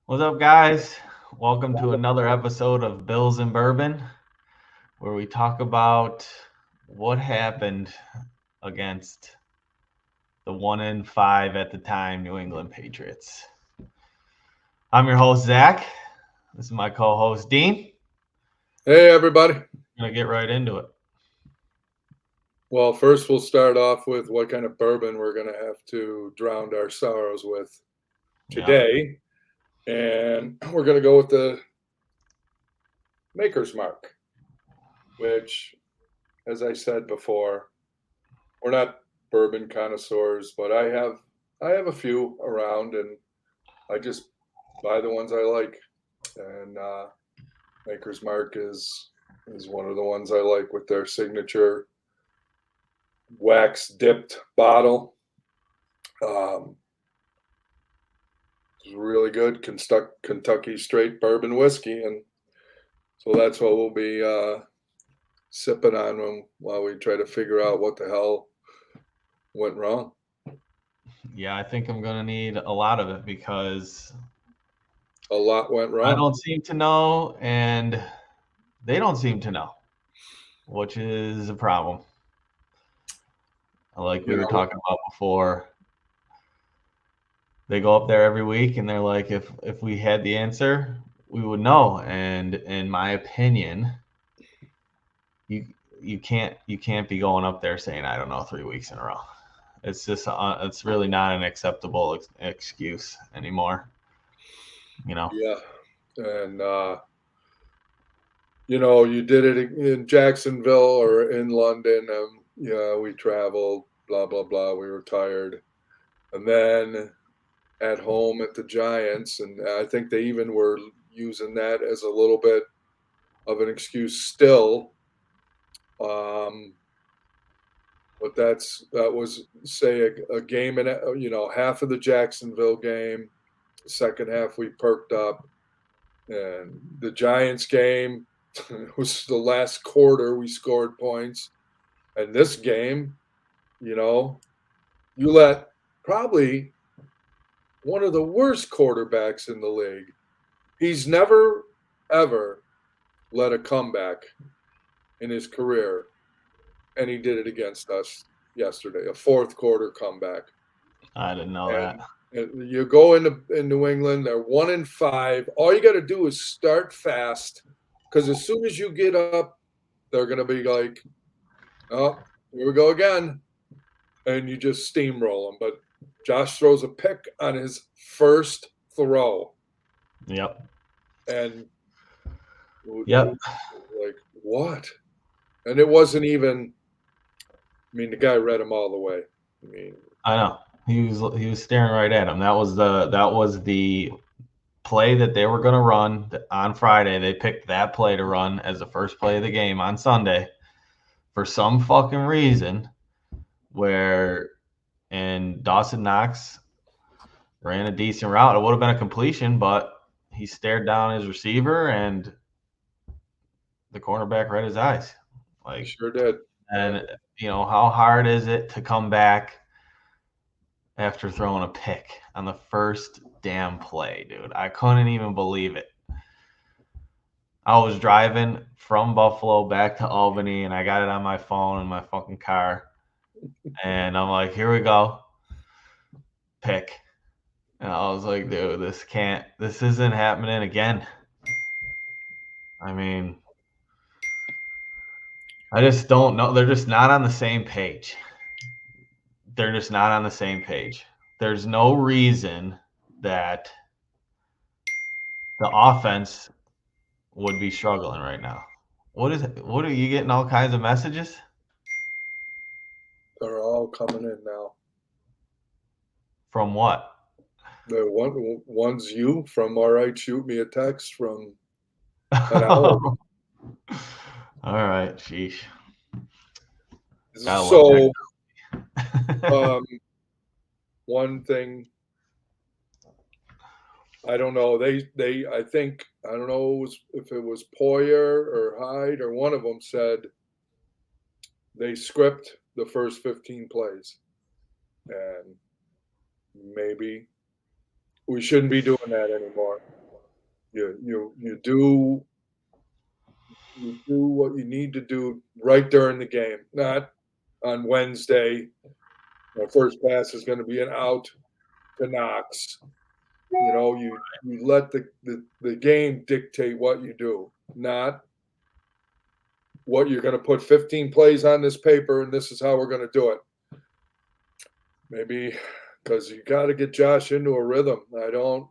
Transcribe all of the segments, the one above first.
What's up, guys? Welcome to another episode of Bills and Bourbon, where we talk about what happened against the 1-5 at the time New England Patriots. I'm your host, Zach. This is my co host, Dean. Hey, everybody. I'm going to get right into it. Well, first we'll start off with what kind of bourbon we're going to have to drown our sorrows with today. And we're going to go with the Maker's Mark, which, as I said before, we're not bourbon connoisseurs, but I have a few around, and I just buy the ones I like. And Maker's Mark is one of the ones I like with their signature wax dipped bottle. It's really good Kentucky straight bourbon whiskey, and so that's what we'll be sipping on while we try to figure out what the hell went wrong. Yeah, I think I'm going to need a lot of it because A lot went I wrong. don't seem to know, and they don't seem to know, which is a problem. Like we You were know, talking about before, they go up there every week and they're like, if we had the answer, we would know. And in my opinion, you you can't be going up there saying I don't know 3 weeks in a row. It's just it's really not an acceptable excuse anymore. You know. yeah, and you did it in Jacksonville or in London. Yeah, we traveled. Blah blah blah. We were tired, and then at home at the Giants, and I think they even were using that as a little bit of an excuse still. Um, but that was say a game and half of the Jacksonville game. Second half we perked up, and the Giants game was the last quarter we scored points, and this game, you let probably one of the worst quarterbacks in the league. He's never ever led a comeback in his career, and he did it against us yesterday, a fourth quarter comeback. I didn't know that. And you go in New England, they're 1-5. All you got to do is start fast, because as soon as you get up, they're going to be like, "Oh, here we go again," and you just steamroll them. But Josh throws a pick on his first throw, Yep. and Yep. like what? And it wasn't even. I mean, the guy read him all the way. I mean, I know. He was staring right at him. That was the play that they were going to run on Friday. They picked that play to run as the first play of the game on Sunday for some fucking reason. Where and Dawson Knox ran a decent route. It would have been a completion, but he stared down his receiver and the cornerback read his eyes. Like, sure did. and how hard is it to come back after throwing a pick on the first damn play, dude? I couldn't even believe it. I was driving from Buffalo back to Albany and I got it on my phone in my fucking car. And I'm like, here we go. Pick. And I was like, dude, this isn't happening again. I mean, I just don't know. They're just not on the same page. They're just not on the same page. There's no reason that the offense would be struggling right now. What are you getting all kinds of messages? They're all coming in now. From what? One's you from all right. Shoot me a text from an hour ago. All right, sheesh. Gotta love So, that. um, one thing I don't know. I think I don't know if it was Poyer or Hyde or one of them said they script the first 15 plays, and maybe we shouldn't be doing that anymore. You do what you need to do right during the game, not on Wednesday. My first pass is going to be an out to Knox. You let the game dictate what you do, not what you're going to put 15 plays on this paper and this is how we're going to do it. Maybe because you got to get Josh into a rhythm. I don't.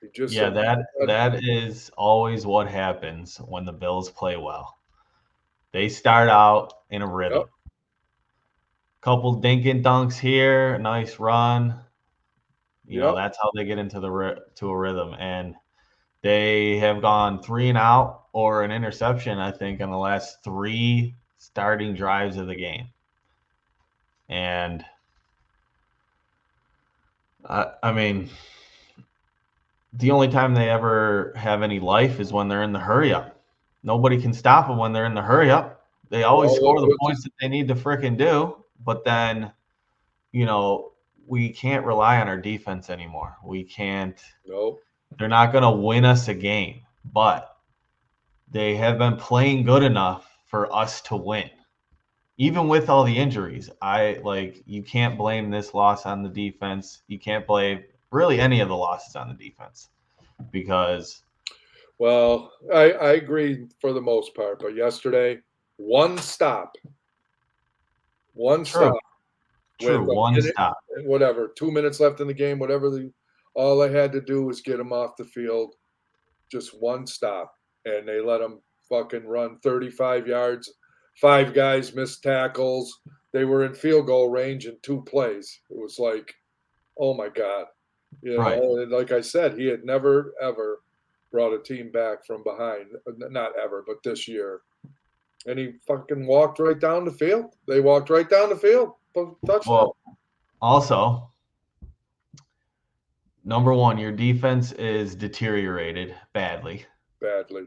He just Yeah, that is always what happens when the Bills play well. They start out in a yep, rhythm. Couple dink and dunks here, a nice run. yep. That's how they get into to a rhythm. And they have gone 3 and out or an interception, I think, on the last 3 starting drives of the game. And I mean, the only time they ever have any life is when they're in the hurry up. Nobody can stop them when they're in the hurry up. They always Well, score the points that they need to fricking do, but then, you know, we can't rely on our defense anymore. We can't. no. They're not going to win us a game, but they have been playing good enough for us to win. Even with all the injuries, you can't blame this loss on the defense. You can't blame really any of the losses on the defense because Well, I agree for the most part, but yesterday, one stop, one true, stop true, with a one minute, stop. whatever, 2 minutes left in the game, all they had to do was get him off the field, just one stop, and they let him fucking run 35 yards. 5 guys missed tackles. They were in field goal range in 2 plays. It was like, oh my god, Right. And like I said, he had never ever brought a team back from behind. Not ever, but this year. And he fucking walked right down the field. They walked right down the field. Touchdown. Well, also, number one, your defense is deteriorated badly. Badly.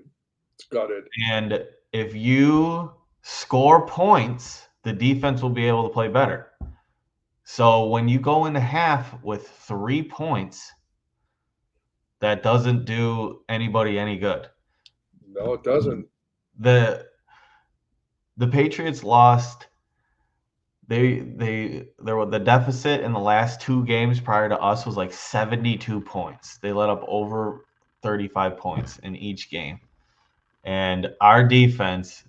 It's gutted. And if you score points, the defense will be able to play better. So when you go into half with 3 points, that doesn't do anybody any good. No, it doesn't. The the Patriots lost. There were the deficit in the last 2 games prior to us was like 72 points. They let up over 35 points in each game. And our defense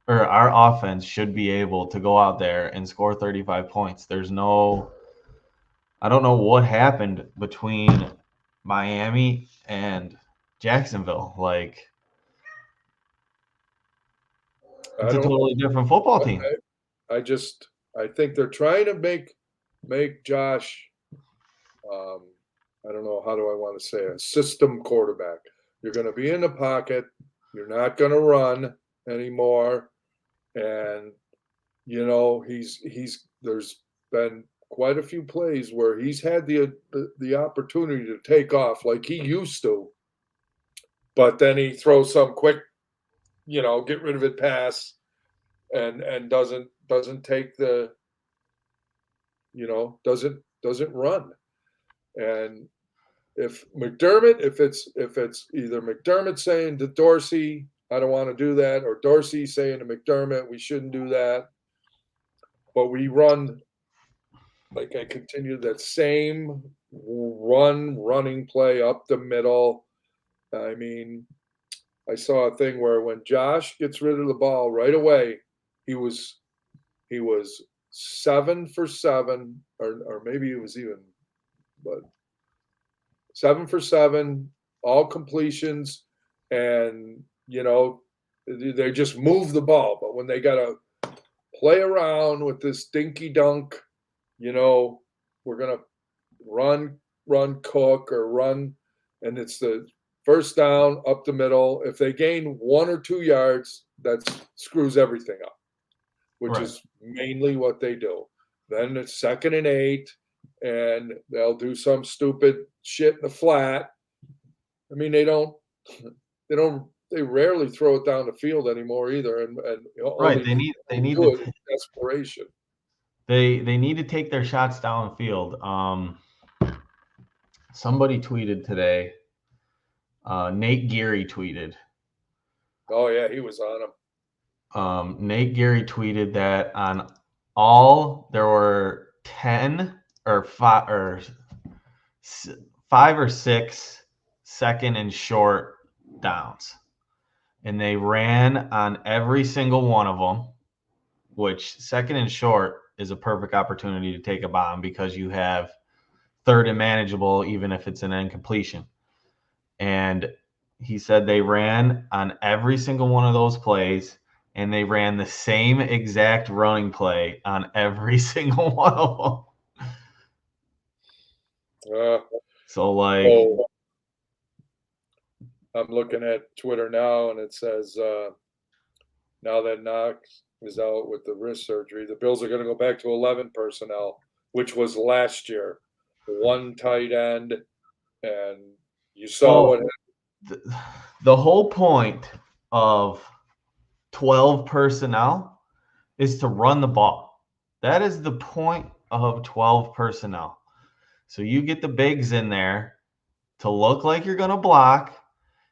or our offense should be able to go out there and score 35 points. I don't know what happened between Miami and Jacksonville. Like, I it's a don't know. totally different football team. I just I think they're trying to make Josh um, I don't know how do I want to say a system quarterback. You're going to be in the pocket. You're not going to run anymore, and he's there's been quite a few plays where he's had the opportunity to take off like he used to, but then he throws some quick, get rid of it pass and doesn't take the doesn't run. And if it's either McDermott saying to Dorsey, I don't want to do that, or Dorsey saying to McDermott, we shouldn't do that, but we run like I continue that same running play up the middle. I mean, I saw a thing where when Josh gets rid of the ball right away, he was he was 7 for 7, or maybe it was even, but 7 for 7, all completions, and they just move the ball. But when they got to play around with this dinky dunk, we're gonna run Cook or run, and it's the first down up the middle. If they gain 1 or 2 yards, that screws everything up, which Right. is mainly what they do. Then it's 2nd and 8, and they'll do some stupid shit in the flat. I mean, they rarely throw it down the field anymore either, and Right. only They need do to it in desperation. they need to take their shots downfield. Somebody tweeted today. Nate Geary tweeted. Oh yeah, he was on him. Nate Geary tweeted that on all there were 10 or 5 or 6 second and short downs, and they ran on every single one of them. Which second and short is a perfect opportunity to take a bomb because you have third and manageable, even if it's an incompletion. And he said they ran on every single one of those plays, and they ran the same exact running play on every single one of them. Uh, So, like, oh, I'm looking at Twitter now, and it says now that Knox is out with the wrist surgery, the Bills are going to go back to 11 personnel, which was last year. One tight end, and you saw what. well, the whole point of 12 personnel is to run the ball. That is the point of 12 personnel. So you get the bigs in there to look like you're going to block.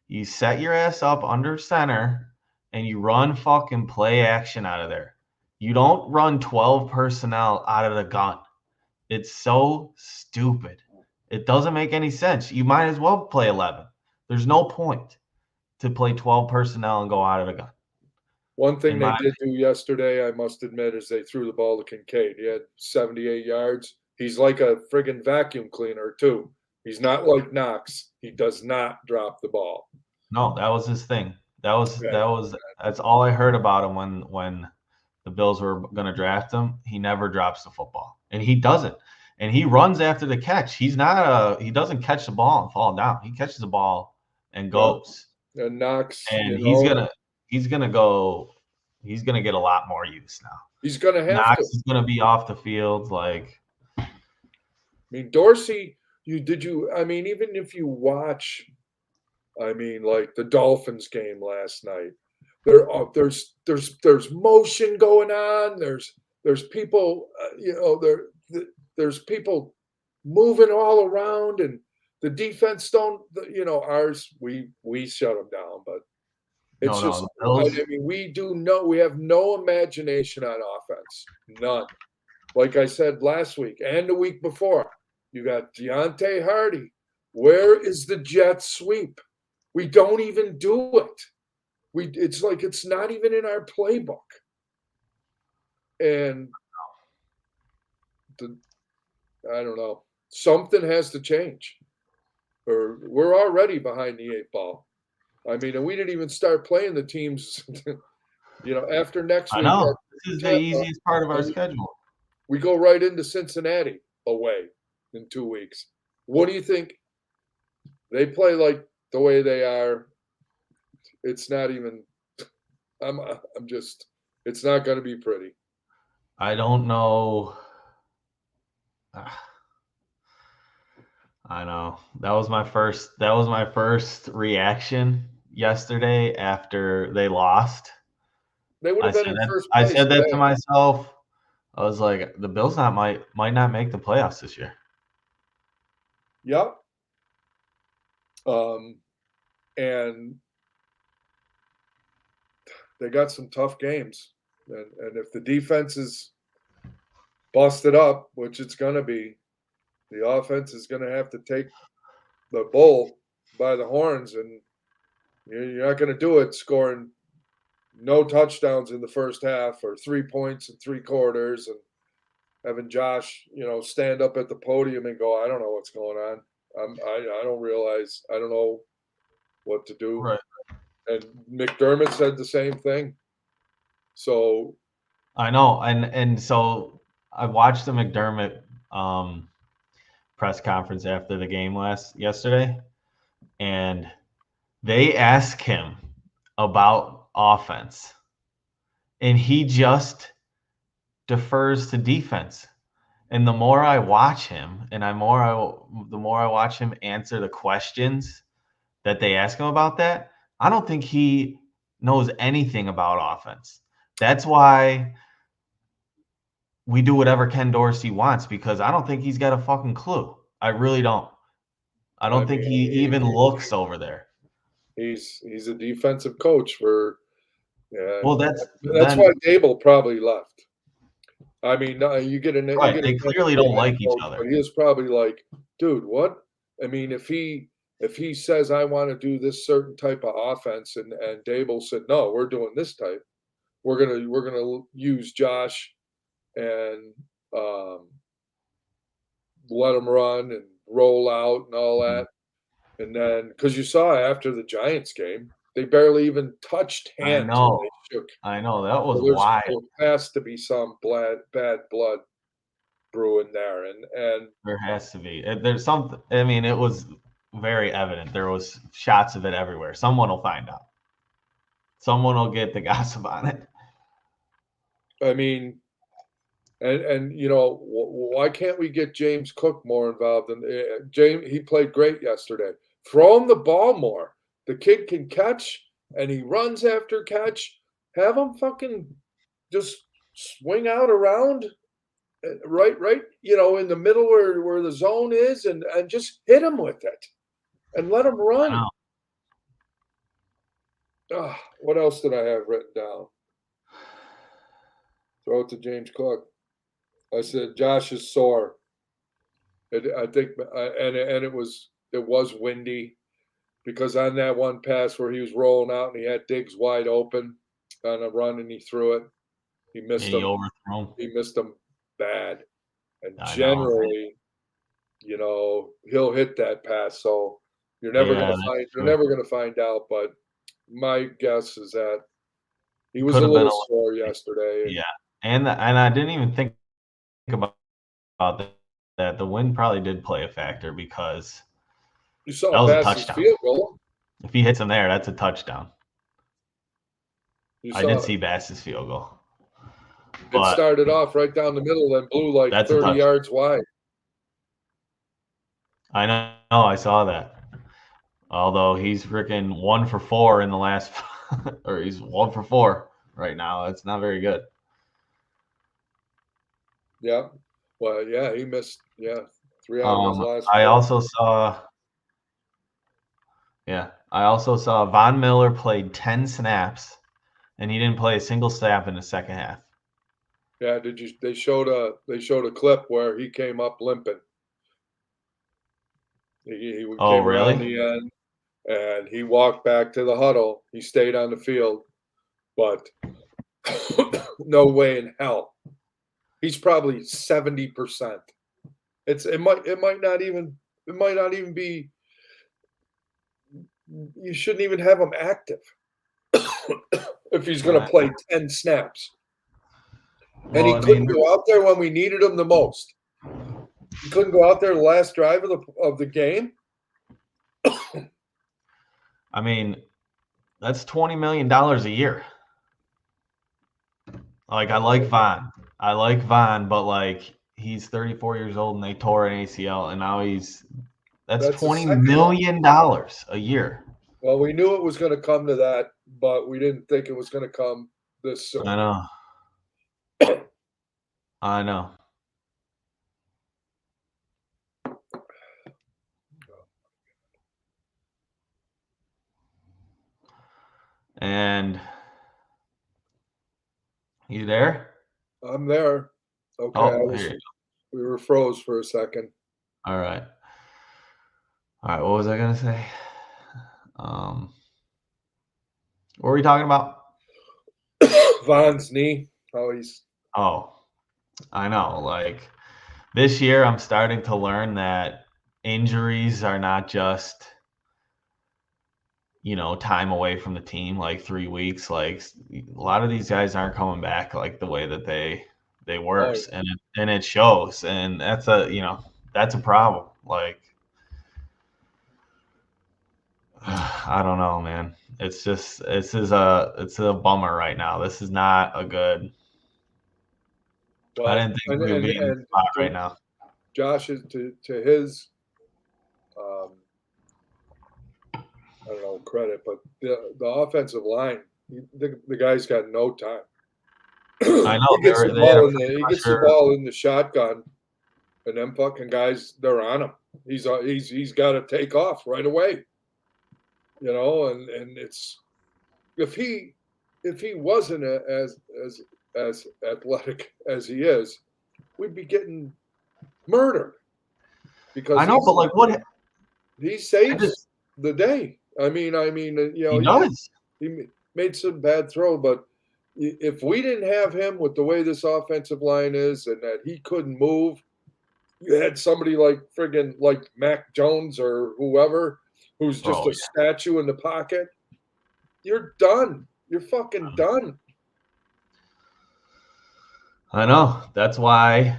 You set your ass up under center and you run fucking play action out of there. You don't run 12 personnel out of the gun. It's so stupid. It doesn't make any sense. You might as well play 11. There's no point to play 12 personnel and go out of the gun. One thing In they my did do yesterday, I must admit, is they threw the ball to Kincaid. He had 78 yards. He's like a friggin' vacuum cleaner, too. He's not like Knox. He does not drop the ball. No, that was his thing. That was Okay. that was that's all I heard about him when the Bills were going to draft him. He never drops the football, and he doesn't. And he runs after the catch. He doesn't catch the ball and fall down. He catches the ball and Yep. goes. And Knox, And he's gonna get a lot more use now. he's going to have Knox to. is gonna be off the field. Like, I mean, Dorsey, I mean, even if you watch, I mean, like the Dolphins game last night, there's motion going on. There's people, there's people moving all around, and the defense don't, ours we shut them down, but it's no, just, the I Bills. mean, we have no imagination on offense, none. Like I said last week and the week before, you got Deontay Hardy. Where is the jet sweep? We don't even do it. It's like it's not even in our playbook. And the, I don't know. Something has to change. Or we're already behind the eight ball. I mean, and we didn't even start playing the teams. After next I week, know this is the easiest part of our schedule. we go right into Cincinnati away in 2 weeks. What do you think? They play like the way they are. It's not even. I'm just. It's not going to be pretty. I don't know. I know that was my first. That was my first reaction yesterday after they lost. They would I have been said in that. first I place said that to today. myself. I was like, the Bills might not make the playoffs this year. Yep. And they got some tough games, and if the defense is busted up, which it's going to be, the offense is going to have to take the bull by the horns, and you're not going to do it scoring no touchdowns in the first half or 3 points in 3 quarters and having Josh, stand up at the podium and go, I don't know what's going on. I don't realize, I don't know what to do. Right. And McDermott said the same thing. So I know, and so I watched the McDermott press conference after the game yesterday, and they ask him about offense, and he just defers to defense. And the more I watch him, and the more I watch him answer the questions that they ask him about that, I don't think he knows anything about offense. That's why we do whatever Ken Dorsey wants because I don't think he's got a fucking clue. I really don't. I I don't think mean, he even looks over there. He's a defensive coach for yeah. Well, that's That's then why Dable probably left. I mean, you get right. a They chance clearly to be don't a head like each coach, other. but he was probably like, "Dude, what?" I mean, if he says, "I wanna do this certain type of offense," and Dable said, "No, we're doing this type. We're gonna use Josh and, um, let him run and roll out and all Mhm. that." And then because you saw after the Giants game, they barely even touched I hands when know. they shook. I know. That was So wild. there has to be some bad blood brewing there, and There has to be. There's something. I mean, it was very evident. There was shots of it everywhere. Someone will find out. Someone will get the gossip on it. I mean, you know, why can't we get James Cook more involved in James? He played great yesterday. Throw him the ball more. The kid can catch, and he runs after catch. Have him fucking just swing out around right, you know, in the middle where the zone is, and just hit him with it and let him I run. know. What else did I have written down? Throw it to James Cook. I said Josh is sore. I think, and it was windy because on that one pass where he was rolling out and he had Diggs wide open on a run and he threw it, he missed And he him. overthrew him. He missed him bad. And I know. generally, you know, he'll hit that pass. So Yeah, that's you're true. never gonna find out. But my guess is that he was Could a have been little a little. sore yesterday, and Yeah, and I didn't even think about that. The wind probably did play a factor because you saw that was a past his touchdown. field goal. If he hits him there, that's a touchdown. You I did saw see Bass's field goal, it but started off right down the middle and blew like that's a 30 touch. yards wide. I know. I saw that. Although he's freaking 1 for 4 in the last, or he's 1 for 4 right now. It's not very good. Yeah. Well, yeah, he missed, yeah, 3 out of his last I 4. also saw, yeah, I also saw Von Miller played 10 snaps, and he didn't play a single snap in the second half. Yeah, did you they showed a clip where he came up limping. He Oh, came around really? the end, and he walked back to the huddle. He stayed on the field, but no way in hell. He's probably 70%. It might not even be you shouldn't even have him active if he's gonna I play 10 snaps. And Well, he I couldn't mean, go out there when we needed him the most. He couldn't go out there the last drive of the game. I mean, that's $20 million a year. Like, I like Oh, Von. I like Von, but like he's 34 years old and they tore an ACL, and now that's that's the $20 second one. million a year. Well, we knew it was gonna come to that, but we didn't think it was gonna come this I soon. know. I know. And you there? I'm there. Okay, Oh, here you we were froze for a second. go. All right. All right. What was I gonna say? Um, what were we talking about? Von's knee, how he's Oh, I know. Like this year, I'm starting to learn that injuries are not just time away from the team, like 3 weeks. Like a lot of these guys aren't coming back like the way that they were, oh yeah. and it shows, and that's a problem. Like I don't know, man. It's just it's a bummer right now. This is not a good. I Well, didn't think we would be in this and spot right to now. Josh's to his um, I don't know credit, but the offensive line, the guy's got no time. I know they had a free He gets the rusher. ball in the shotgun, and them fucking guys, they're on him. He's got to take off right away. and it's if he wasn't as athletic as he is, we'd be getting murdered because I know, but like what he I saves just the day. he does. he made some bad throw, but if we didn't have him with the way this offensive line is and that he couldn't move, you had somebody like friggin' like Mac Jones or whoever who's just Oh a statue in the pocket. You're done. You're fucking done. I know. That's why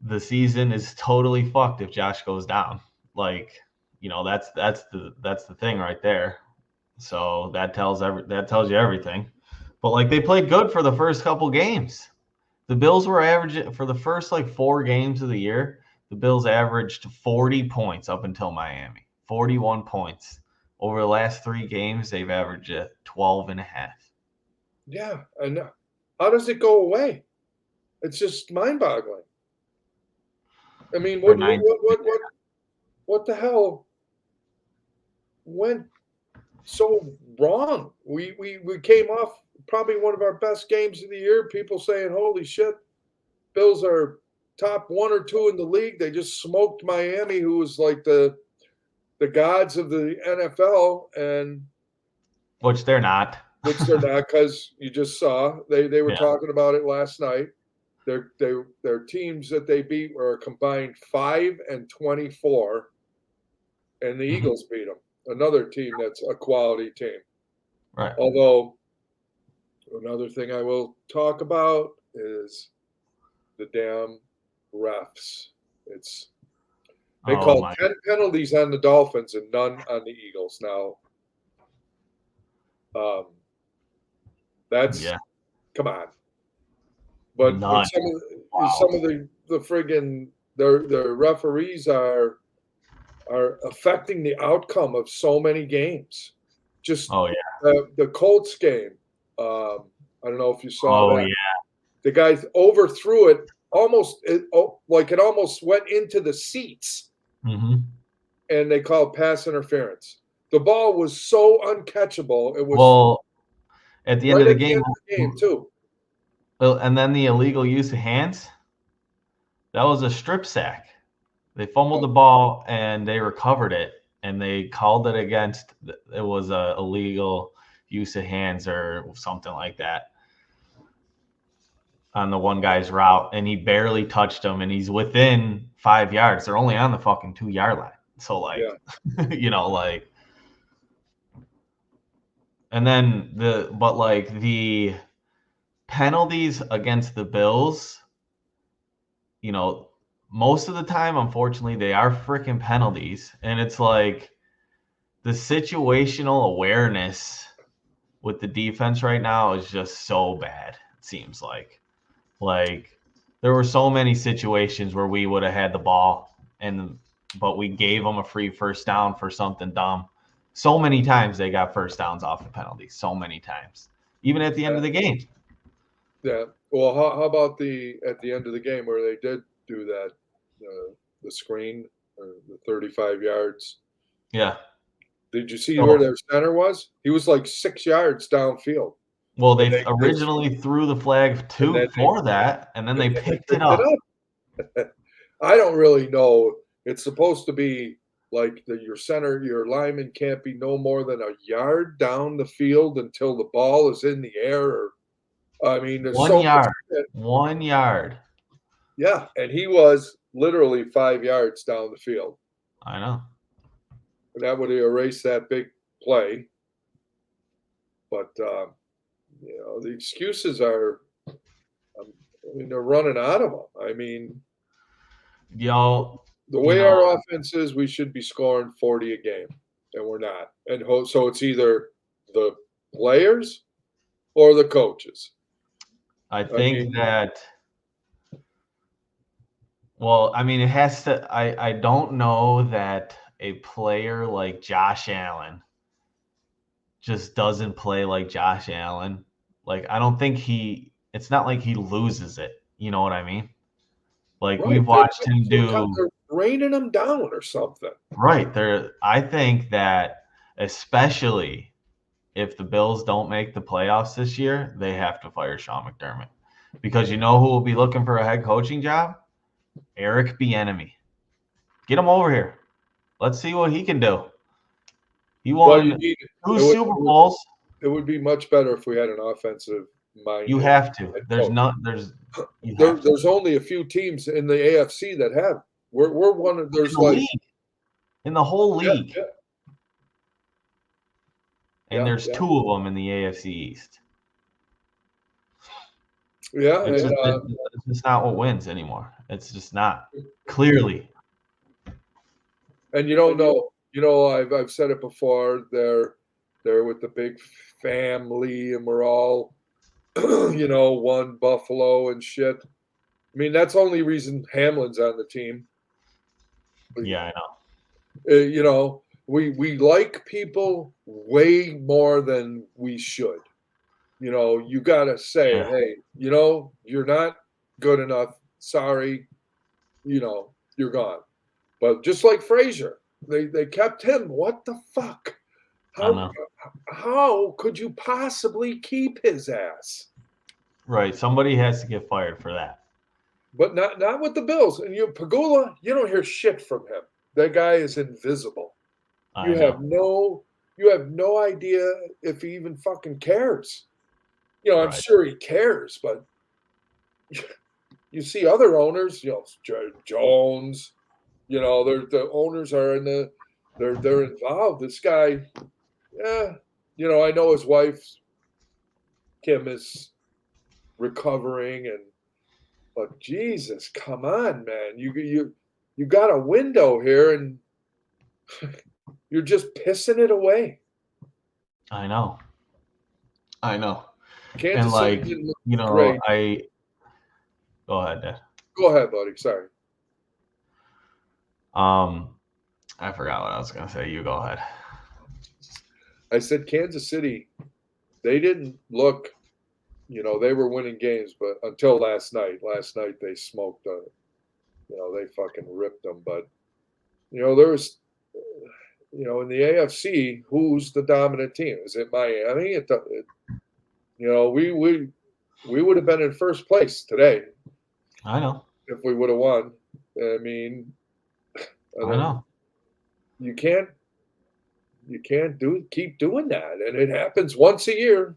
the season is totally fucked if Josh goes down. Like, that's the thing right there. So that tells you everything. But like they played good for the first couple games. The Bills were averaging for the first like 4 games of the year. The Bills averaged 40 points up until Miami. 41 points. Over the last 3 games, they've averaged 12 and a half. Yeah, and how does it go away? It's just mind-boggling. I mean, Or 9. what the hell went so wrong? We came off probably one of our best games of the year. People saying, "Holy shit, Bills are top one or two in the league." They just smoked Miami, who was like the gods of the NFL, and Which they're not. which they're not because you just saw they were Yeah. talking about it last night. Their teams that they beat were a combined 5-24, and the Mhm. Eagles beat them. Another team that's a quality team. Right. Although another thing I will talk about is the damn refs. It's they Oh called my. 10 penalties on the Dolphins and none on the Eagles. Now, um, that's Yeah. come on. But None. some Wow. of the friggin' their referees are affecting the outcome of so many games. Just Oh yeah. the Colts game. I don't know if you saw Oh that. yeah. The guy overthrew it like it almost went into the seats, Hmm. and they called pass interference. The ball was so uncatchable. It was Well, at the end right of the at the game, end of the game too. and then the illegal use of hands. That was a strip sack. They fumbled the ball and they recovered it, and they called it against. It was a illegal use of hands or something like that on the one guy's route, and he barely touched him, and he's within 5 yards. They're only on the fucking 2 yard line. So Yeah, like, like, and then the penalties against the Bills, you know, most of the time, unfortunately, they are freaking penalties, and it's like the situational awareness with the defense right now is just so bad. It seems like there were so many situations where we would have had the ball but we gave them a free first down for something dumb. So many times they got first downs off the penalties. So many times, even at the end yeah, of the game. yeah. Well, how about the at the end of the game where they did do that, the screen or the 35 yards? Yeah. Did you see where So, their center was? He was like 6 yards downfield, well, and they originally threw the flag and then for that, and then they they picked it picked it up. up. I don't really know. It's supposed to be like your center, your lineman can't be no more than a yard down the field until the ball is in the air. Or I mean, there's One so much. yard. 1 yard. Yeah, and he was literally 5 yards down the field, I know. and that would erase that big play. But the excuses are. I mean, they're running out of them. I mean, Yo, the you way know, our offense is, we should be scoring 40 a game, and we're not. And so it's either the players or the coaches. I I mean, think that well, I mean, it has to. I don't know that a player like Josh Allen just doesn't play like Josh Allen. Like, I don't think it's not like he loses it. You know what I mean? Like, right? we've watched him do They're raining them down or something. right there. I think that. especially if the Bills don't make the playoffs this year, they have to fire Sean McDermott. Because you know who will be looking for a head coaching job? Eric Bieniemy. Get him over here. Let's see what he can do. He Well, you won need two it would Super Bowls. it would be much better if we had an offensive You minded have to. head There's coach. not. There's. You have to There's only a few teams in the AFC that have. We're one of in there's the like league, in the whole yeah league, yeah and yeah there's yeah two of them in the AFC East. yeah It's and just it's just not what wins anymore. It's just not. Clearly, and you don't know. You know, I've said it before. They're with the big family, and we're all one Buffalo and shit. I mean, that's the only reason Hamlin's on the team. yeah, I know. We like people way more than we should. You got to say, Yeah, hey, you're not good enough. Sorry, you're gone. But just like Frazier, they kept him. What the fuck? I How know. how could you possibly keep his ass? Right. Somebody has to get fired for that. But not with the Bills. And Pagula, you don't hear shit from him. That guy is invisible. I You have know. no you have no idea if he even fucking cares. I'm Right. sure he cares, but you see other owners, Jones, the owners are they're involved. This guy, yeah, I know his wife Kim is recovering, but Jesus, come on, man, you got a window here, and you're just pissing it away. I know. I know. And Kansas City like, didn't look great. I go ahead, Dad. Go ahead, buddy. Sorry. Um, I forgot what I was gonna say. You go ahead. I said Kansas City, they didn't look, they were winning games, but until last night. Last night they smoked, they fucking ripped them. But, there was, in the AFC, who's the dominant team? Is it Miami? We would have been in first place today I know. if we would have won. I mean, and I then know. you can't keep doing that, and it happens once a year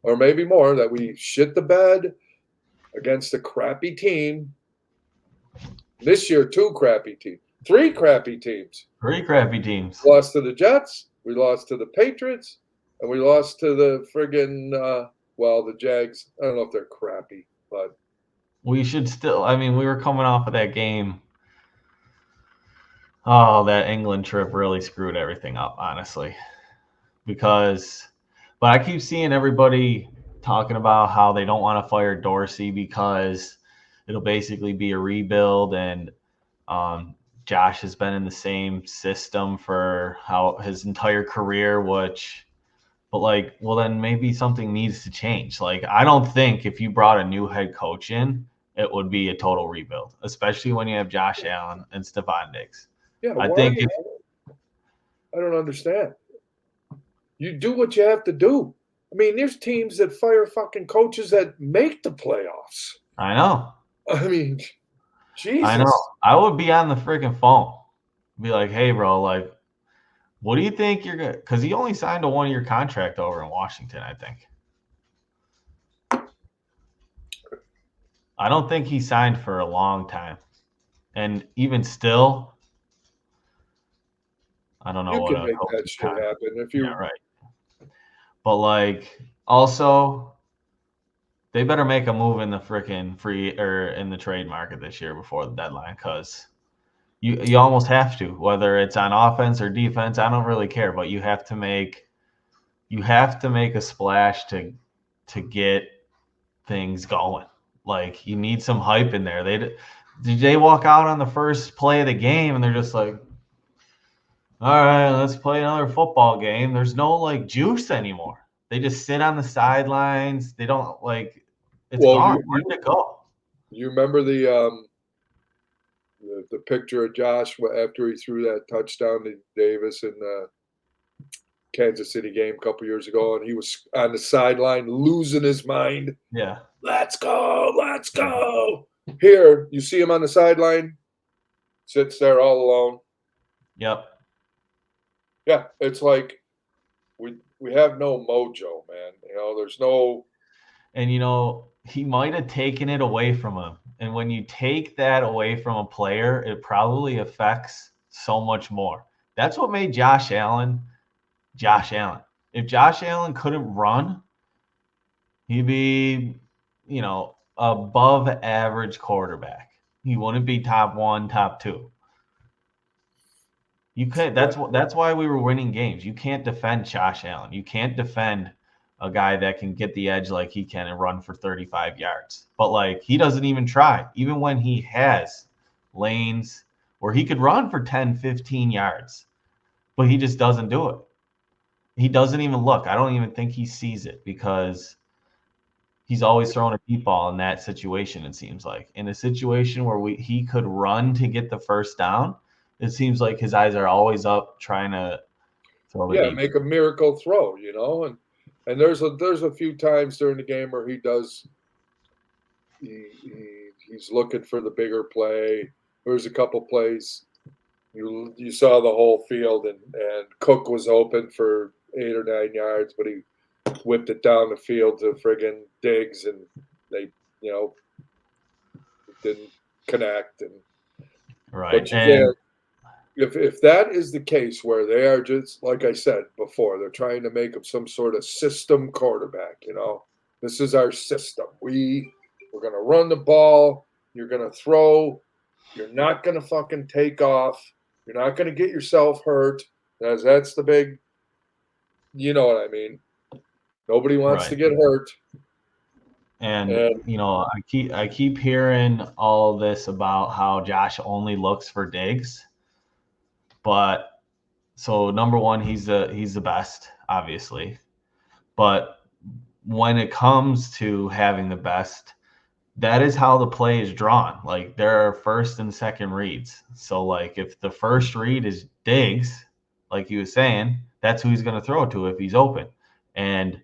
or maybe more that we shit the bed against a crappy team. This year, two crappy teams, three crappy teams. Pretty crappy teams. We lost to the Jets, we lost to the Patriots, and we lost to the friggin' the Jags. I don't know if they're crappy, but We should still. I mean, we were coming off of that game. Oh, that England trip really screwed everything up, honestly. Because, but I keep seeing everybody talking about how they don't want to fire Dorsey because it'll basically be a rebuild, and Josh has been in the same system for how his entire career, but like, well, then maybe something needs to change. Like, I don't think if you brought a new head coach in, it would be a total rebuild, especially when you have Josh Allen and Stephon Diggs. yeah, I why? think if I don't understand. You do what you have to do. I mean, there's teams that fire fucking coaches that make the playoffs. I know, I mean, I know, Jesus. I would be on the freaking phone, be like, hey, bro, like, what do you think you're gonna? Because he only signed a 1 year contract over in Washington, I think. I don't think he signed for a long time, and even still, I don't know You what can a make that coach's shit contract. happen if Yeah, you. right. But like, also, they better make a move in the freaking free or in the trade market this year before the deadline, because you almost have to, whether it's on offense or defense. I don't really care, but you have to make a splash to get things going. Like, you need some hype in there. They walk out on the first play of the game and they're just like, all right, let's play another football game. There's no like juice anymore. They just sit on the sidelines. They don't like. It's Well, gone. you Where you, did it go? you remember the picture of Josh after he threw that touchdown to Davis in the Kansas City game a couple years ago, and he was on the sideline losing his mind. Yeah. Let's go, let's Yeah. go. Here, you see him on the sideline, sits there all alone. Yep. Yeah, it's like we have no mojo, man. There's no. And he might have taken it away from him. And when you take that away from a player, it probably affects so much more. That's what made Josh Allen Josh Allen. If Josh Allen couldn't run, he'd be, above average quarterback. He wouldn't be top 1, top 2. You could that's why we were winning games. You can't defend Josh Allen. You can't defend a guy that can get the edge like he can and run for 35 yards. But like he doesn't even try. Even when he has lanes where he could run for 10, 15 yards, but he just doesn't do it. He doesn't even look. I don't even think he sees it because he's always throwing a deep ball in that situation, it seems like. In a situation where he could run to get the first down, it seems like his eyes are always up trying to throw the Yeah, deep. make a miracle throw, and there's a few times during the game where he's looking for the bigger play. There's a couple plays you saw the whole field, and Cook was open for 8 or 9 yards, but he whipped it down the field to friggin' Diggs, and they didn't connect. Right. But you And can't. If that is the case, where they are just like I said before, they're trying to make him some sort of system quarterback. This is our system. We're gonna run the ball. You're gonna throw. You're not gonna fucking take off. You're not gonna get yourself hurt. That's the big. You know what I mean? Nobody wants to right. get hurt. And And I keep hearing all this about how Josh only looks for Diggs. But so number one, he's the best, obviously. But when it comes to having the best, that is how the play is drawn. Like there are first and second reads. So like if the first read is Diggs, like he was saying, that's who he's going to throw it to if he's open. And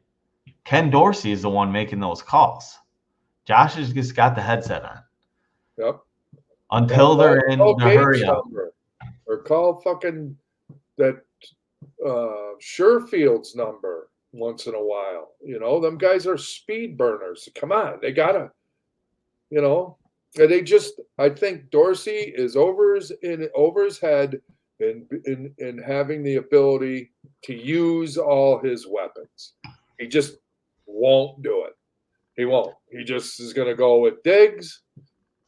Ken Dorsey is the one making those calls. Josh has just got the headset on yep. Now until they're in call the Gabe's hurry up. number, or call fucking that Sherfield's number once in a while. Them guys are speed burners. Come on, they gotta. And they just. I think Dorsey is over his head in having the ability to use all his weapons. He just won't do it. He won't. He just is going to go with Diggs,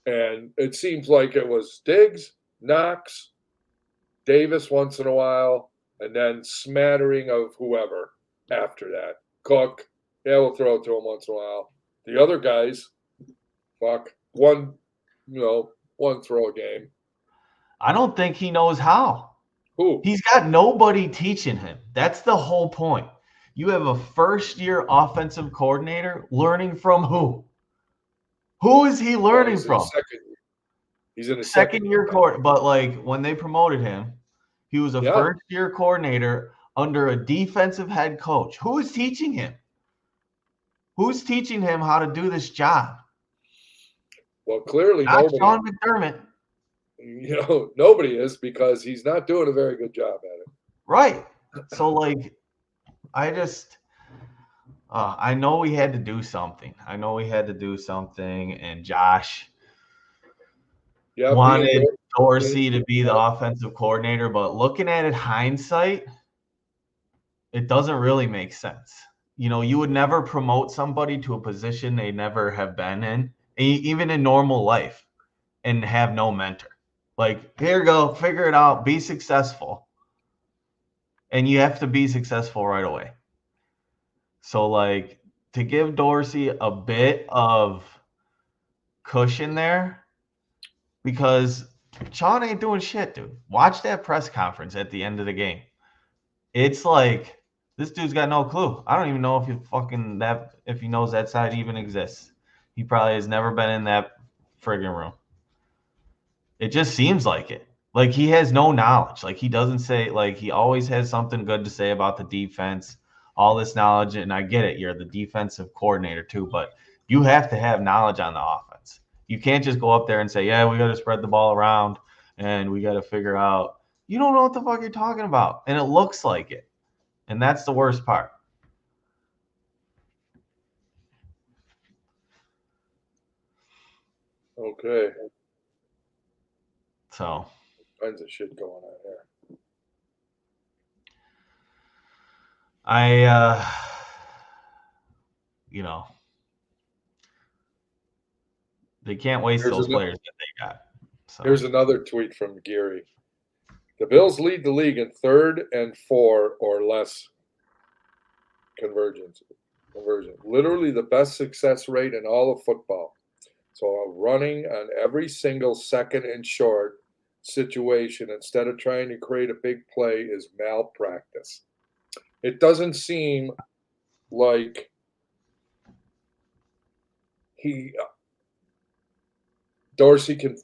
and it seems like it was Diggs, Knox, Davis once in a while, and then smattering of whoever after that. Cook, yeah, we'll throw it to him once in a while. The other guys, fuck, one throw a game. I don't think he knows how. Who? He's got nobody teaching him. That's the whole point. You have a first-year offensive coordinator learning from who? Who is he Well, learning from? He's in his second Second-year year. court, but like when they promoted him, he was a Yeah. first-year coordinator under a defensive head coach. Who is teaching him? Who's teaching him how to do this job? Well, clearly Not nobody. Sean McDermott. Nobody is, because he's not doing a very good job at it. Right. So like I just I know we had to do something. And Josh Yeah, wanted Dorsey to be the offensive coordinator, but looking at it hindsight, it doesn't really make sense. You would never promote somebody to a position they never have been in, even in normal life, and have no mentor. Like, here you go, figure it out, be successful. And you have to be successful right away. So, like, to give Dorsey a bit of cushion there, because Sean ain't doing shit, dude. Watch that press conference at the end of the game. It's like this dude's got no clue. I don't even know if he knows that side even exists. He probably has never been in that friggin' room. It just seems like it. Like, he has no knowledge. Like, he doesn't say, like, he always has something good to say about the defense, all this knowledge. And I get it. You're the defensive coordinator, too, but you have to have knowledge on the offense. You can't just go up there and say, yeah, we got to spread the ball around and we got to figure out. You don't know what the fuck you're talking about. And it looks like it. And that's the worst part. Okay. So, Tons of shit going on here. you know, they can't waste Here's, those an, players that they got. here's So, another tweet from Geary. The Bills lead the league in 3rd and 4 or less conversion. Literally the best success rate in all of football. So running on every single second and short situation instead of trying to create a big play is malpractice. It doesn't seem like Dorsey can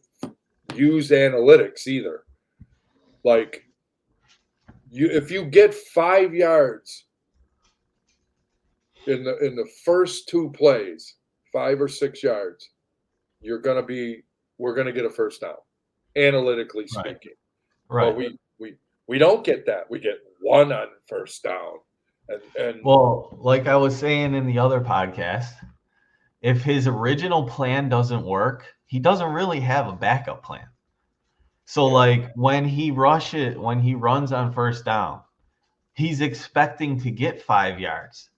use analytics either. Like if you get 5 yards in the first 2 plays, 5 or 6 yards, we're going to get a first down, analytically right. speaking. Right. But we don't get that. We get 1 on first down. And Well, like I was saying in the other podcast, if his original plan doesn't work, he doesn't really have a backup plan. So yeah. like when he runs on first down, he's expecting to get 5 yards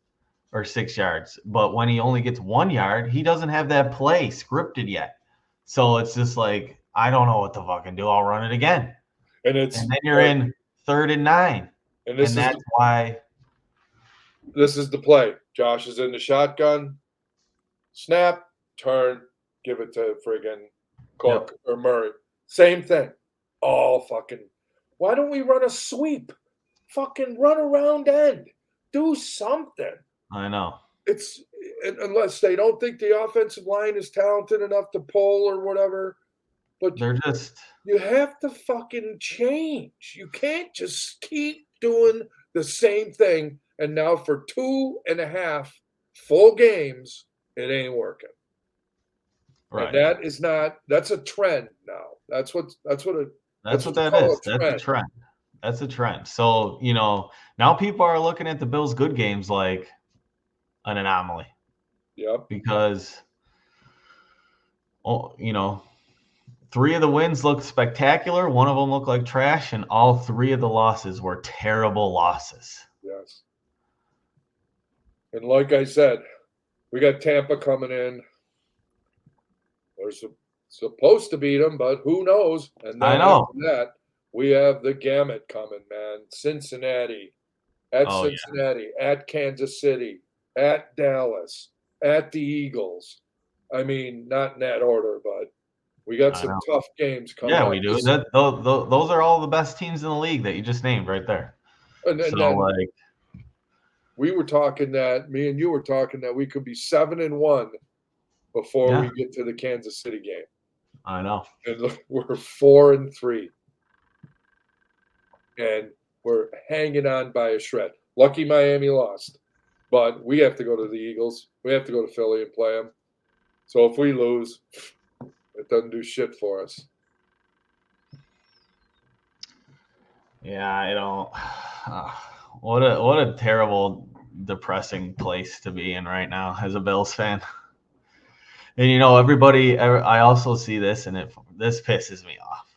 or 6 yards, but when he only gets 1 yard, he doesn't have that play scripted yet. So it's just like, I don't know what to fucking do. I'll run it again. And And then you're in 3rd and 9. And And that's why this is the play. Josh is in the shotgun. Snap, turn, give it to friggin' Cook or Murray. Same thing. All fucking. Why don't we run a sweep? Fucking run around end. Do something. I know. It's unless they don't think the offensive line is talented enough to pull or whatever. But They're just you have to fucking change. You can't just keep doing the same thing. And now for 2.5 full games, it ain't working. right. And that is not. That's a trend now. That's what That's what you that call is. a That's a trend. trend. That's a trend. So, now people are looking at the Bills' good games like an anomaly Yep. because, 3 of the wins looked spectacular. One of them looked like trash, and all 3 of the losses were terrible losses. Yes. And like I said, we got Tampa coming in. We're supposed to beat them, but who knows? And I then know. after that, we have the gamut coming, man. Cincinnati, at Oh, yeah. Cincinnati, at Kansas City, at Dallas, at the Eagles. I mean, not in that order, but we got I some know. tough games coming Yeah, up. we do. Those are all the best teams in the league that you just named right there. And So, then like, we were talking that me and you were talking that we could be 7-1 before yeah, we get to the Kansas City game, I know. and look, we're 4-3, and we're hanging on by a shred. Lucky Miami lost, but we have to go to the Eagles. We have to go to Philly and play them. So if we lose, it doesn't do shit for us. Yeah, I don't. What a terrible, depressing place to be in right now as a Bills fan. And everybody. I also see this, and this pisses me off.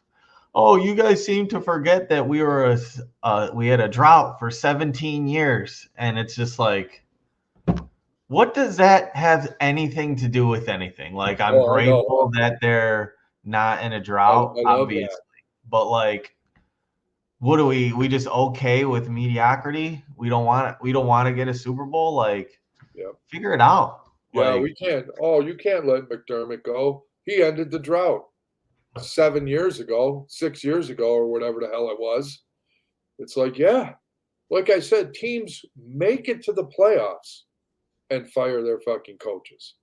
Oh, you guys seem to forget that we had a drought for 17 years, and it's just like, what does that have anything to do with anything? Like, I'm Oh, I know. grateful that they're not in a I drought, love obviously, that. but like, what are we just okay with mediocrity? We don't want to get a Super Bowl. Like, Yep. figure it out. Yeah, Like, we can't. Oh, you can't let McDermott go. He ended the drought 7 years ago, 6 years ago, or whatever the hell it was. It's like, yeah, like I said, teams make it to the playoffs and fire their fucking coaches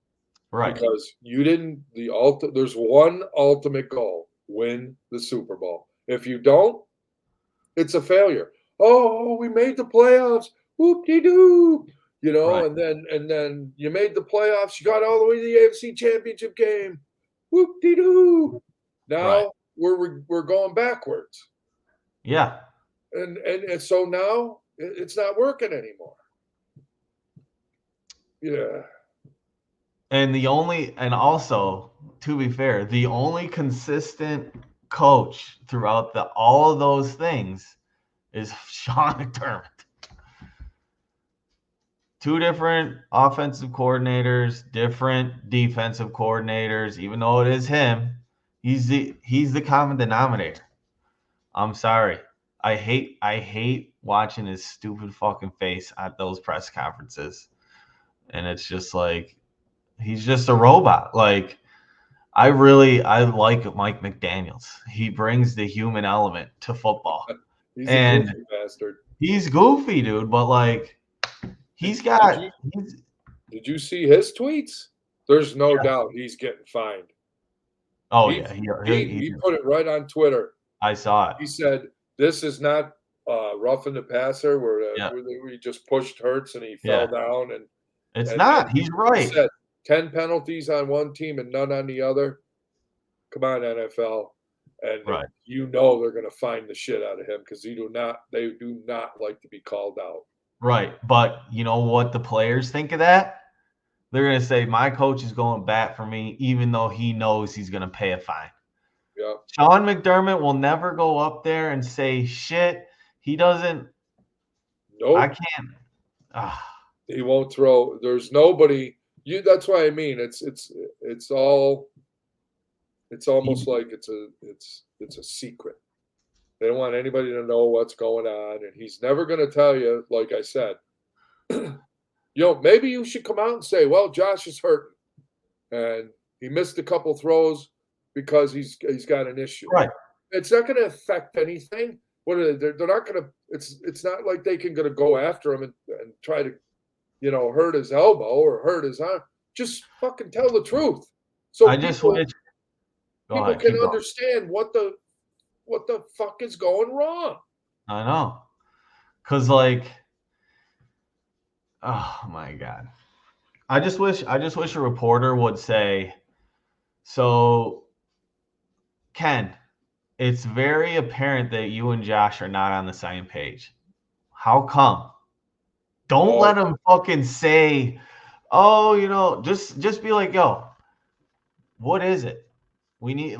right. because you didn't. There's one ultimate goal: win the Super Bowl. If you don't, it's a failure. Oh, we made the playoffs. Whoop-de-doo. Right. And then you made the playoffs. You got all the way to the AFC Championship game. Whoop-de-doo. Right. Now we're going backwards. Yeah. And so now it's not working anymore. Yeah. And also, to be fair, the only consistent coach throughout all of those things is Sean McDermott. Two different offensive coordinators, different defensive coordinators. Even though it is him, he's the common denominator. I'm sorry. I hate watching his stupid fucking face at those press conferences. And it's just like he's just a robot. Like I like Mike McDaniels. He brings the human element to football. He's a And goofy bastard. he's goofy, dude, but like Did, he's did got you he's did you see his tweets? There's no yeah. doubt he's getting fined. Oh He yeah, he put it right on Twitter. I saw it. He said, "This is not roughing the passer Yeah. where we just pushed Hurts and he fell Yeah. down It's and not. He's he right. said 10 penalties on one team and none on the other. Come on, NFL." And Right. you know they're going to find the shit out of him because they do not like to be called out. Right. But you know what the players think of that? They're going to say, my coach is going back for me, even though he knows he's going to pay a fine. Yeah. Sean McDermott will never go up there and say shit. He doesn't. I Nope. can't. Uh, He won't throw. There's nobody. You. That's why I mean it's all. It's he, almost like it's a secret. They don't want anybody to know what's going on, and he's never going to tell you. Like I said, maybe you should come out and say, "Well, Josh is hurting, and he missed a couple throws because he's got an issue." right. It's not going to affect anything. What are they? They're not going to. It's not like they can going to go after him and try to, hurt his elbow or hurt his arm. Just fucking tell the truth, so I just wish. Go people ahead. can Keep going. understand what the fuck is going wrong. I know. Because, like, oh my God. I just wish a reporter would say, so, Ken, it's very apparent that you and Josh are not on the same page. How come? Don't Oh, let him fucking say, oh, just be like, yo, what is it? We need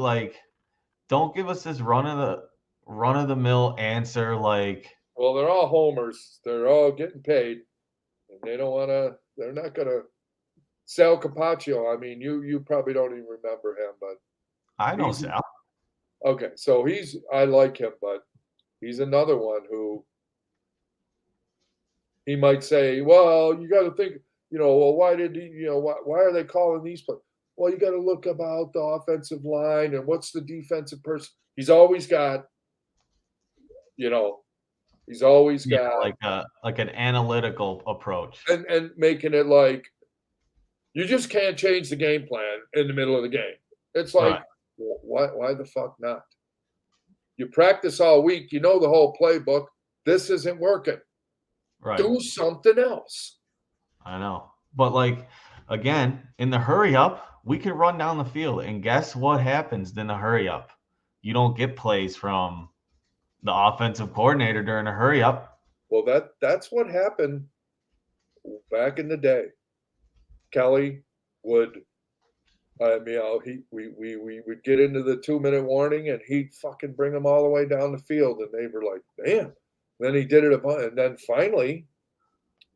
don't give us this run of the mill answer like well, they're all homers. They're all getting paid, and they don't want to. They're not going to. Sal Capaccio. I mean, you probably don't even remember him, but I know he's Sal. okay. So I like him, but he's another one who he might say, well, you got to think, well, why did he, why are they calling these plays? Well, you got to look about the offensive line and what's the defensive person. He's always got, you know, he's always Yeah, got, like an analytical approach. and making it like you just can't change the game plan in the middle of the game. It's like, Right. why the fuck not? You practice all week, you know the whole playbook. This isn't working. Right. Do something else. I know. But again, in the hurry up, we can run down the field and guess what happens in the hurry up? You don't get plays from the offensive coordinator during a hurry up. Well, that's what happened back in the day. Kelly would, I mean, we would get into the 2-minute warning, and he'd fucking bring them all the way down the field, and they were like, "Damn!" Then he did it a bunch, and then finally,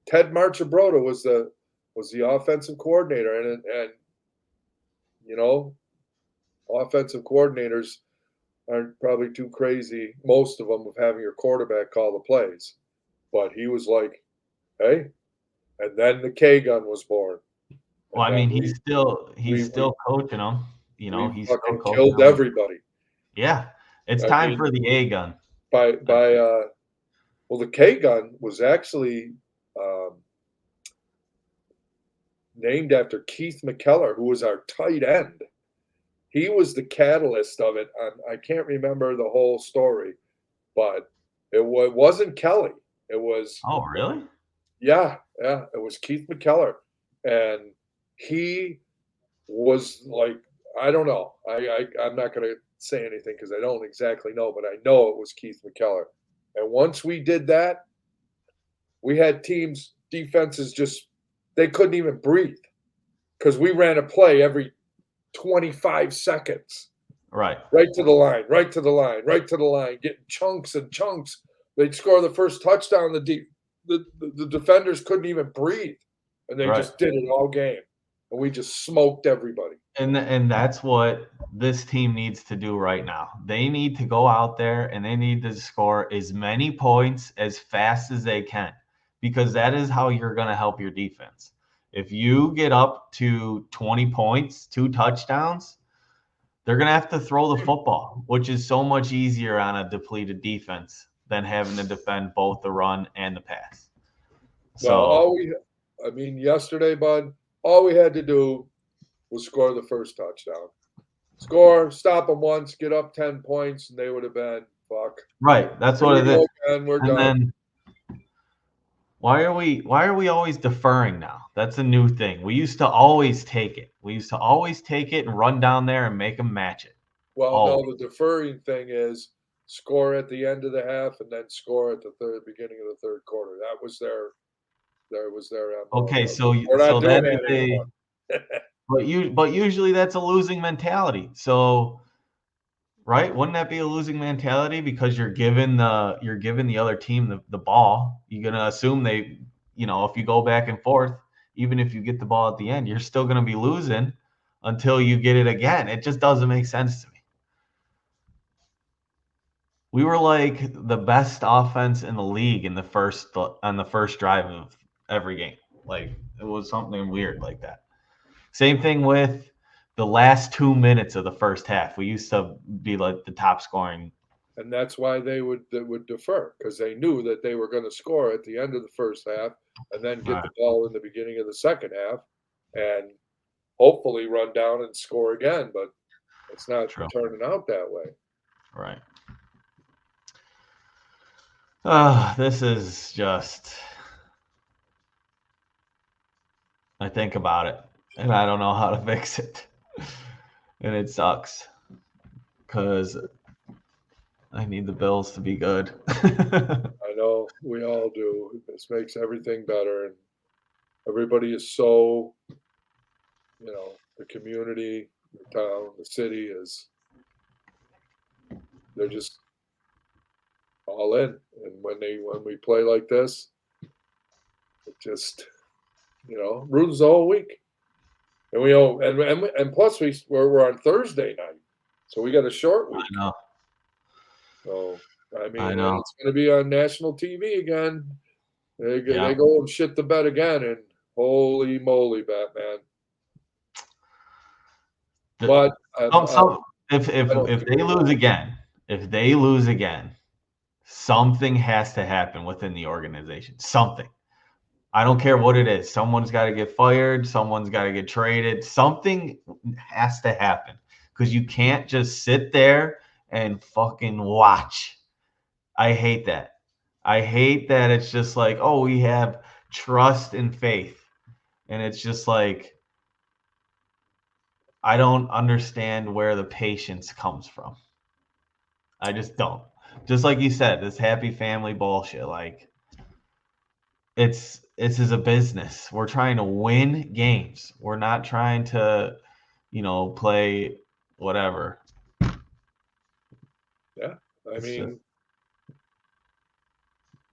Ted Marchibroda was the offensive coordinator, and you know, offensive coordinators aren't probably too crazy, most of them, of having your quarterback call the plays, but he was like, "Hey," and then the K gun was born, Well, and I then mean, we he's we still coaching them. we He's still fucking coaching killed them. everybody. Yeah. It's I time mean, for the A gun. by well, the K gun was actually um, named after Keith McKellar, who was our tight end. he was the catalyst of it. I can't remember the whole story, but it wasn't Kelly. It was Oh, really? yeah, yeah, it was Keith McKellar, and he was like, I don't know. I'm not gonna say anything because I don't exactly know, but I know it was Keith McKellar. And once we did that, we had teams defenses just they couldn't even breathe because we ran a play every 25 seconds. Right. Right to the line, right to the line, right to the line, getting chunks and chunks. They'd score the first touchdown. The defenders couldn't even breathe, and they Right. just did it all game, and we just smoked everybody. And that's what this team needs to do right now. They need to go out there and they need to score as many points as fast as they can, because that is how you're going to help your defense. If you get up to 20 points, 2 touchdowns, they're going to have to throw the football, which is so much easier on a depleted defense than having to defend both the run and the pass. Well, So, I mean, yesterday, bud, all we had to do was score the first touchdown. Score, stop them once, get up 10 points, and they would have been, fuck. right, that's Here what we it is. go again, we're And done. then why are we always deferring now? That's a new thing. We used to always take it. We used to always take it and run down there and make them match it. Well, no, Always. the deferring thing is score at the end of the half and then score at the beginning of the third quarter. That was their MO. Okay, But so we're not so doing that's that a anymore. but usually that's a losing mentality. So, right? Wouldn't that be a losing mentality because you're giving the other team the ball? You're gonna assume if you go back and forth, even if you get the ball at the end, you're still gonna be losing until you get it again. It just doesn't make sense to me. We were like the best offense in the league on the first drive of every game. Like it was something weird like that. Same thing with the last 2 minutes of the first half. We used to be like the top scoring. And that's why they would defer because they knew that they were going to score at the end of the first half and then get the ball in the beginning of the second half and hopefully run down and score again. But it's not True. turning out that way. Right. This is just. I think about it, and I don't know how to fix it, and it sucks because I need the Bills to be good. I know we all do. This makes everything better, and everybody is so, the community, the town, the city is, they're just all in. And when we play like this, it just, ruins the whole week. And we all, and plus we're on Thursday night, so we got a short I week. know. So I I mean, and know. it's going to be on national TV again. They Yeah. go and shit the bed again, and holy moly, Batman! The, But if I don't if think they they lose will. again, if they lose again, something has to happen within the organization. Something. I don't care what it is. Someone's got to get fired. Someone's got to get traded. Something has to happen because you can't just sit there and fucking watch. I hate that. I hate that it's just like, oh, we have trust and faith. And it's just like, I don't understand where the patience comes from. I just don't. Just like you said, this happy family bullshit. Like, it's as a business. We're trying to win games. We're not trying to, play whatever. Yeah, I It's just mean,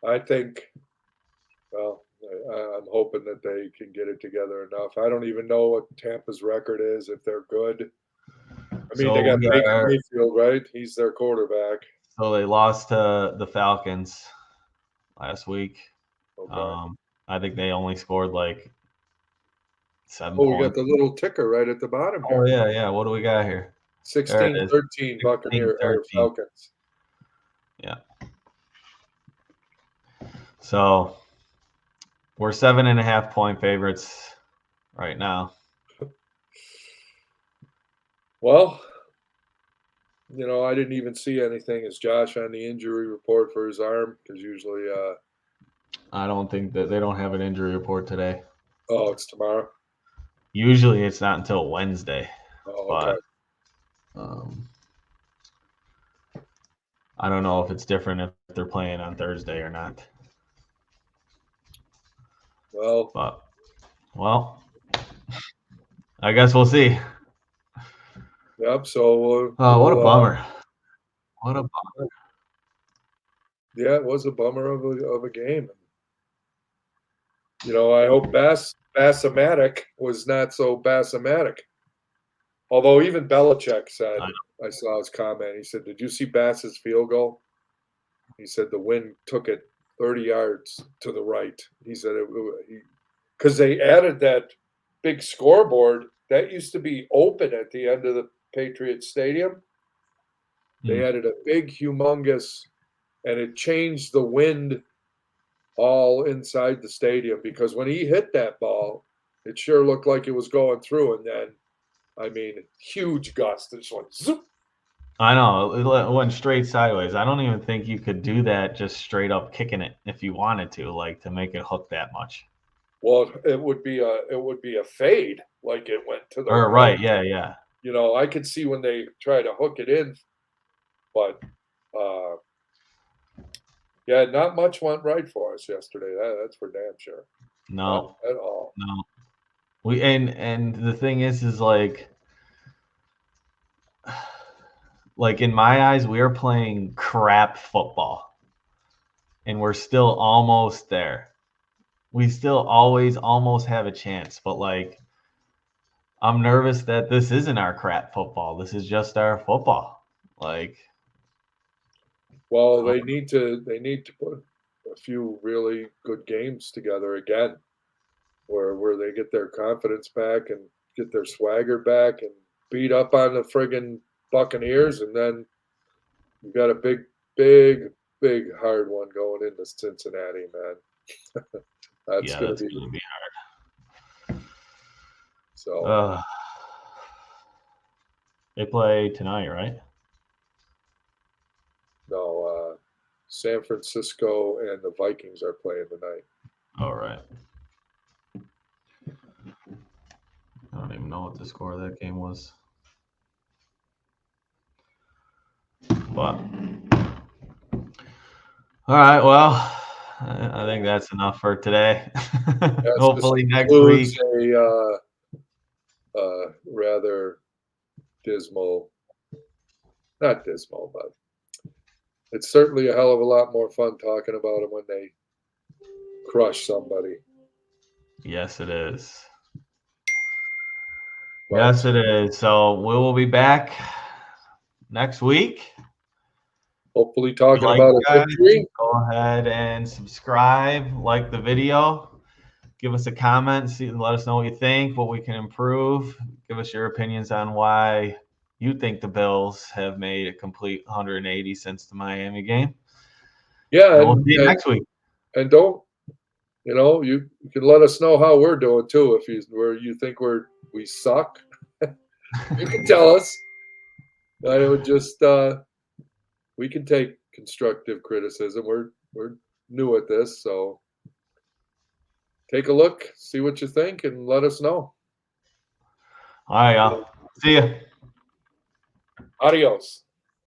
I think. Well, I'm hoping that they can get it together enough. I don't even know what Tampa's record is if they're good. I mean, they so got we Baker are Mayfield, right? He's their quarterback. so they lost to the Falcons last week. Okay. Um, I think they only scored like seven Oh, we got points. the little ticker right at the bottom Oh here. yeah, yeah. What do we got here? There it is. 16-13 16, Buccaneer or 13. Falcons. Yeah. So we're 7.5 point favorites right now. Well, I didn't even see anything. Is Josh on the injury report for his arm? Because usually, I don't think that they don't have an injury report today. oh, it's tomorrow. Usually it's not until Wednesday, Oh, okay. but um, I don't know if it's different if they're playing on Thursday or not. Well, But well, I guess we'll see. yep. So What a bummer! What a yeah, it was a bummer of a game. I hope Bassamatic was not so Bassamatic. Although even Belichick said, bummer. I saw his comment. He said, "Did you see Bass's field goal?" He said the wind took it 30 yards to the right. He said because they added that big scoreboard that used to be open at the end of the Patriots Stadium. They Hmm. added a big, humongous, and it changed the wind all inside the stadium because when he hit that ball, it sure looked like it was going through. And then, I mean, huge gust. It just went zoop. I know it went straight sideways. I don't even think you could do that just straight up kicking it if you wanted to, like to make it hook that much. Well, it would be a fade, like it went to the Or right. right, yeah, yeah. I could see when they try to hook it in, but uh, yeah, not much went right for us yesterday. That's for damn sure. Not No, at all. no. We and the thing is like in my eyes, we are playing crap football, and we're still almost there. We still always almost have a chance, but like I'm nervous that this isn't our crap football. This is just our football. Like Well, I they need to put a few really good games together again, where they get their confidence back and get their swagger back and beat up on the friggin' Buccaneers, and then you got a big, big, big hard one going into Cincinnati, man. That's yeah, gonna that's be gonna be so. hard. They play tonight, right? No, San Francisco and the Vikings are playing tonight. All right. I don't even know what the score of that game was. But all right, well, I think that's enough for today. Yes, this Hopefully next concludes week. a rather dismal, not dismal, but it's certainly a hell of a lot more fun talking about them when they crush somebody. Yes, it is. But Yes, it is. So we will be back next week. hopefully, If you talking like about a guys, victory. go ahead and subscribe, like the video, give us a comment, see, let us know what you think, what we can improve. Give us your opinions on why you think the Bills have made a complete 180 since the Miami game. Yeah, And we'll and see you and, next week. and don't you can let us know how we're doing too. If you think we suck, you can tell us. I would just we can take constructive criticism. We're new at this, so take a look, see what you think, and let us know. All right, y'all. See ya. Adios.